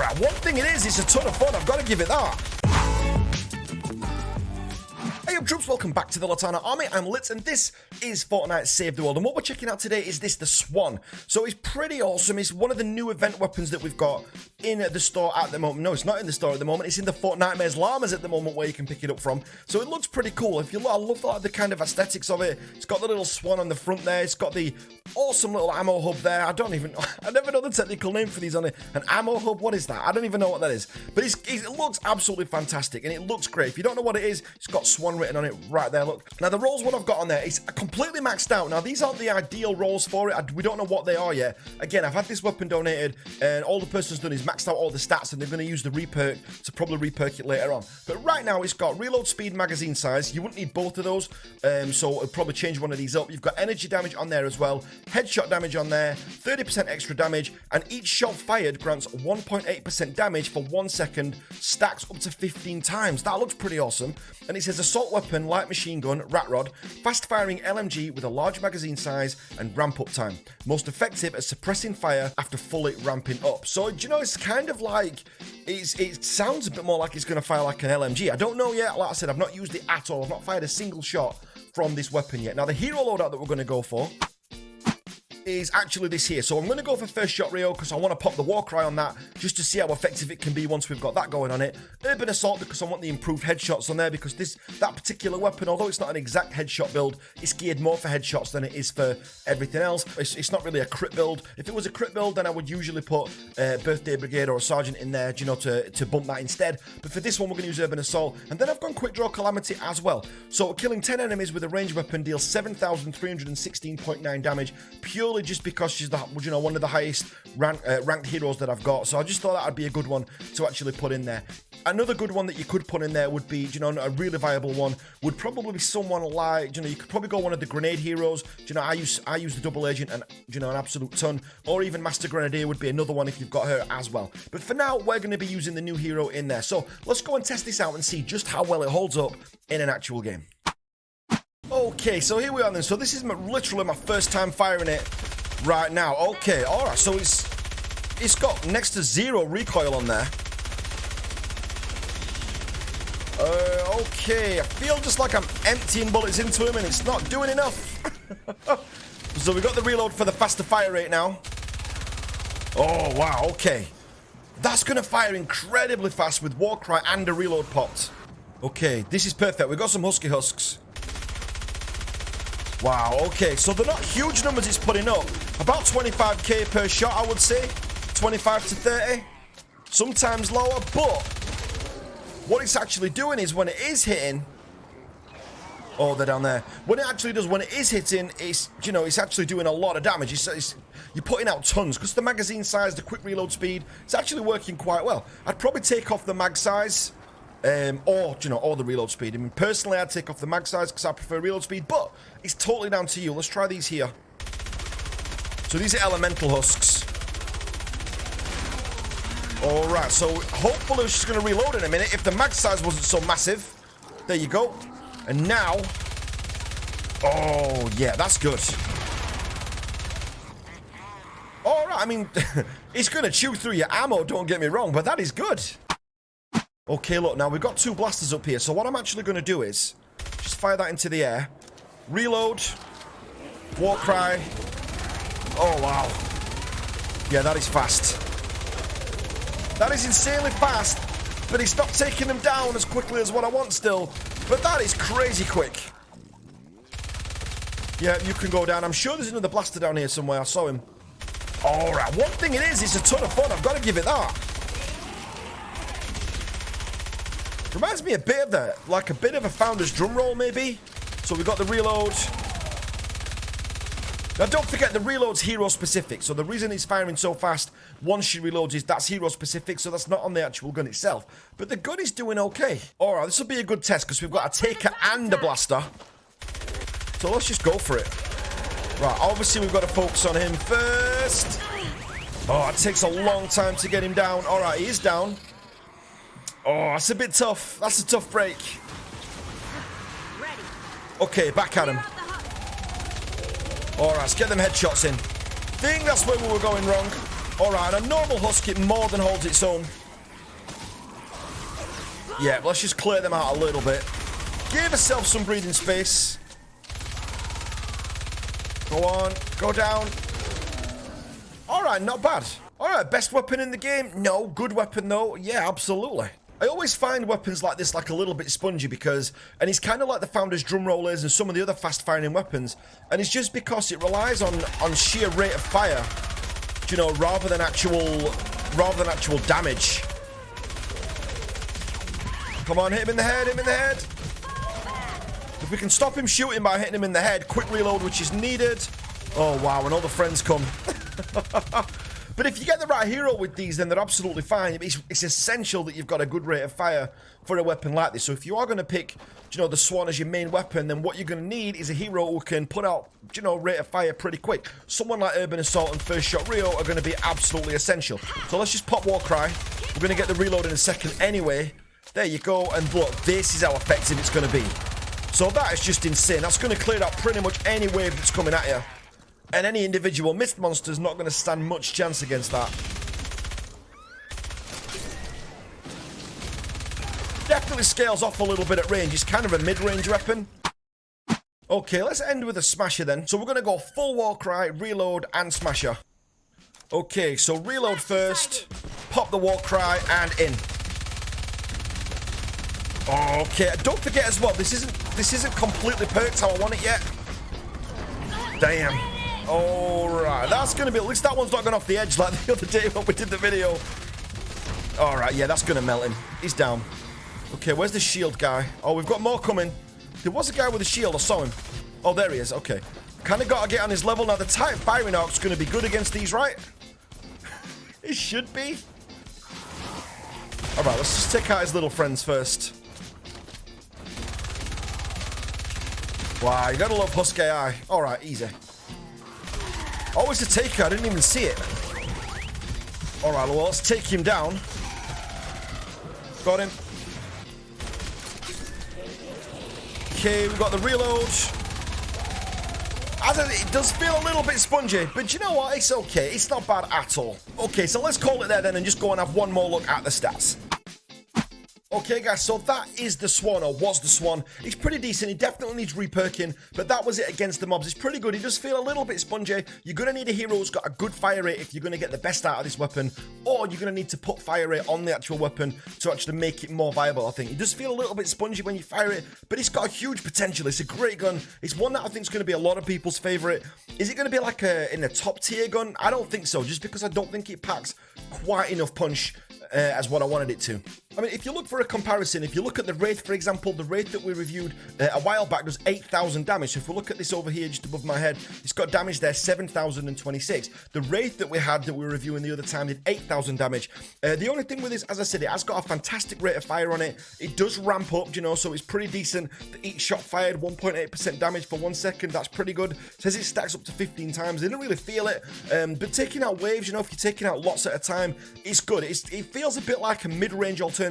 right, one thing it is, it's a ton of fun. I've got to give it that. Hey up troops, welcome back to the Litanah army. I'm Lit and this is Fortnite Save the World, and what we're checking out today is the Swan. So it's pretty awesome. It's one of the new event weapons that we've got in the store at the moment. No, it's not in the store at the moment. It's in the Fortnitemares llamas at the moment where you can pick it up from. So it looks pretty cool. If you look, I love like the kind of aesthetics of it. It's got the little swan on the front there. It's got the awesome little ammo hub there. I never know the technical name for these on it. An ammo hub, what is that? I don't even know what that is. But it looks absolutely fantastic and it looks great. If you don't know what it is, it's got Swan written on it right there, look. Now the rolls what I've got on there is completely maxed out. Now these aren't the ideal rolls for it. We don't know what they are yet. Again, I've had this weapon donated and all the person's done is maxed out all the stats and they're going to use the reperk to probably reperk it later on. But right now it's got reload speed, magazine size. You wouldn't need both of those, so it'll probably change one of these up. You've got energy damage on there as well, headshot damage on there, 30% extra damage, and each shot fired grants 1.8% damage for 1 second, stacks up to 15 times. That looks pretty awesome. And it says assault weapon, light machine gun, rat rod, fast firing LMG with a large magazine size and ramp up time. Most effective at suppressing fire after fully ramping up. So, do you know, it's kind of like, it sounds a bit more like it's going to fire like an LMG. I don't know yet. Like I said, I've not used it at all. I've not fired a single shot from this weapon yet. Now, the hero loadout that we're going to go for is actually this here. So I'm going to go for First Shot Rio because I want to pop the war cry on that just to see how effective it can be once we've got that going on it. Urban Assault because I want the improved headshots on there because that particular weapon, although it's not an exact headshot build, it's geared more for headshots than it is for everything else. It's not really a crit build. If it was a crit build, then I would usually put Birthday Brigade or a Sergeant in there, you know, to bump that instead. But for this one, we're going to use Urban Assault. And then I've gone Quick Draw Calamity as well. So killing 10 enemies with a ranged weapon deals 7,316.9 damage purely just because she's one of the highest ranked heroes that I've got. So I just thought that would be a good one to actually put in there. Another good one that you could put in there would be, you know, a really viable one would probably be someone like, you know, you could probably go one of the grenade heroes. You know, I use the double agent and, you know, an absolute ton. Or even Master Grenadier would be another one if you've got her as well. But for now, we're going to be using the new hero in there. So let's go and test this out and see just how well it holds up in an actual game. Okay, so here we are then. So this is literally my first time firing it right now. Okay, alright, so it's got next to 0 recoil on there. Okay, I feel just like I'm emptying bullets into him and it's not doing enough. So we got the reload for the faster fire rate now. Oh, wow, okay. That's going to fire incredibly fast with war cry and a reload popped. Okay, this is perfect. We've got some husks. Wow, okay, so they're not huge numbers it's putting up. About 25k per shot, I would say. 25 to 30. Sometimes lower, but what it's actually doing is when it is hitting... Oh, they're down there. When it actually does, when it is hitting, it's, you know, it's actually doing a lot of damage. You're putting out tons because the magazine size, the quick reload speed, it's actually working quite well. I'd probably take off the mag size. Or the reload speed. I mean, personally, I'd take off the mag size because I prefer reload speed, but it's totally down to you. Let's try these here. So these are elemental husks. Alright, so hopefully it's just going to reload in a minute if the mag size wasn't so massive. There you go. And now... Oh, yeah, that's good. Alright, I mean, it's going to chew through your ammo, don't get me wrong, but that is good. Okay, look, now we've got 2 blasters up here, so what I'm actually going to do is just fire that into the air. Reload. War cry. Oh, wow. Yeah, that is fast. That is insanely fast, but it's not taking them down as quickly as what I want still. But that is crazy quick. Yeah, you can go down. I'm sure there's another blaster down here somewhere. I saw him. All right, one thing it is, it's a ton of fun. I've got to give it that. Reminds me a bit of that, like a bit of a Founder's drum roll, maybe. So we got the reload. Now, don't forget the reload's hero specific. So the reason it's firing so fast once she reloads is that's hero specific. So that's not on the actual gun itself. But the gun is doing okay. All right, this will be a good test because we've got a taker and a blaster. So let's just go for it. Right, obviously we've got to focus on him first. Oh, it takes a long time to get him down. All right, he is down. Oh, that's a bit tough. That's a tough break. Okay, back at him. All right, let's get them headshots in. Think that's where we were going wrong. All right, a normal husk, it more than holds its own. Yeah, let's just clear them out a little bit. Give yourself some breathing space. Go on, go down. All right, not bad. All right, best weapon in the game? No, good weapon though. Yeah, absolutely. I always find weapons like this like a little bit spongy because, and it's kind of like the Founder's drum rollers and some of the other fast-firing weapons, and it's just because it relies on sheer rate of fire, you know, rather than actual damage. Come on, hit him in the head, hit him in the head. If we can stop him shooting by hitting him in the head, quick reload, which is needed. Oh, wow, and all the friends come. But if you get the right hero with these, then they're absolutely fine. It's essential that you've got a good rate of fire for a weapon like this. So if you are going to pick, you know, the Swan as your main weapon, then what you're going to need is a hero who can put out, you know, rate of fire pretty quick. Someone like Urban Assault and First Shot Rio are going to be absolutely essential. So let's just pop Warcry. We're going to get the reload in a second anyway. There you go. And look, this is how effective it's going to be. So that is just insane. That's going to clear out pretty much any wave that's coming at you. And any individual mist monster's not going to stand much chance against that. Definitely scales off a little bit at range. It's kind of a mid-range weapon. Okay, let's end with a smasher then. So we're going to go full Warcry, reload, and smasher. Okay, so reload first. Pop the Warcry and in. Okay, don't forget as well, this isn't completely perked how I want it yet. Damn. Alright, that's going to be... At least that one's not going off the edge like the other day when we did the video. Alright, yeah, that's going to melt him. He's down. Okay, where's the shield guy? Oh, we've got more coming. There was a guy with a shield. I saw him. Oh, there he is. Okay. Kind of got to get on his level. Now, the tight firing arc's going to be good against these, right? It should be. Alright, let's just take out his little friends first. Wow, you got to love Husk AI. Alright, easy. Oh, it's a taker. I didn't even see it. Alright, well, let's take him down. Got him. Okay, we've got the reload. It does feel a little bit spongy, but you know what? It's okay. It's not bad at all. Okay, so let's call it there then and just go and have one more look at the stats. Okay, guys, so that is the Swan, or was the Swan. It's pretty decent. He definitely needs reperking, but that was it against the mobs. It's pretty good. He does feel a little bit spongy. You're going to need a hero who's got a good fire rate if you're going to get the best out of this weapon, or you're going to need to put fire rate on the actual weapon to actually make it more viable, I think. It does feel a little bit spongy when you fire it, but it's got a huge potential. It's a great gun. It's one that I think is going to be a lot of people's favorite. Is it going to be like in a top tier gun? I don't think so, just because I don't think it packs quite enough punch as what I wanted it to. I mean, if you look for a comparison, if you look at the Wraith, for example, the Wraith that we reviewed a while back does 8,000 damage. So if we look at this over here just above my head, it's got damage there, 7,026. The Wraith that we had that we were reviewing the other time did 8,000 damage. The only thing with this, as I said, it has got a fantastic rate of fire on it. It does ramp up, you know, so it's pretty decent. Each shot fired, 1.8% damage for 1 second. That's pretty good. It says it stacks up to 15 times. I didn't really feel it, but taking out waves, you know, if you're taking out lots at a time, it's good. It feels a bit like a mid-range alternative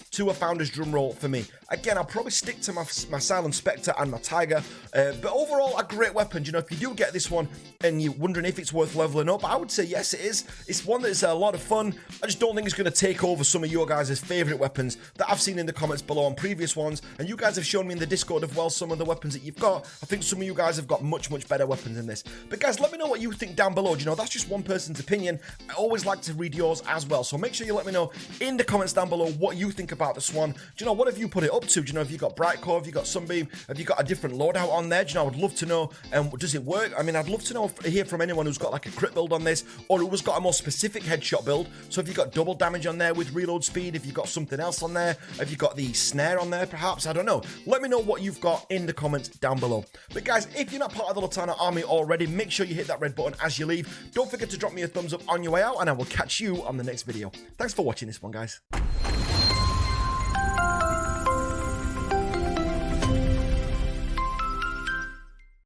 to a Founder's drum roll for me. Again, I'll probably stick to my Silent Spectre and my Tiger, but overall, a great weapon. You know, if you do get this one and you're wondering if it's worth leveling up, I would say yes, it is. It's one that's a lot of fun. I just don't think it's going to take over some of your guys' favorite weapons that I've seen in the comments below on previous ones, and you guys have shown me in the Discord as well some of the weapons that you've got. I think some of you guys have got much, much better weapons than this. But guys, let me know what you think down below. You know, that's just one person's opinion. I always like to read yours as well, so make sure you let me know in the comments down below what you think about the Swan. Do you know, what have you put it up to? Do you know, have you got Bright Core? Have you got Sunbeam? Have you got a different loadout on there? Do you know, I would love to know. Does it work? I mean, I'd love to know, hear from anyone who's got like a crit build on this, or who's got a more specific headshot build. So have you got double damage on there with reload speed? Have you got something else on there? Have you got the snare on there perhaps? I don't know. Let me know what you've got in the comments down below. But guys, if you're not part of the Litanah army already, make sure you hit that red button as you leave. Don't forget to drop me a thumbs up on your way out, and I will catch you on the next video. Thanks for watching this one, guys.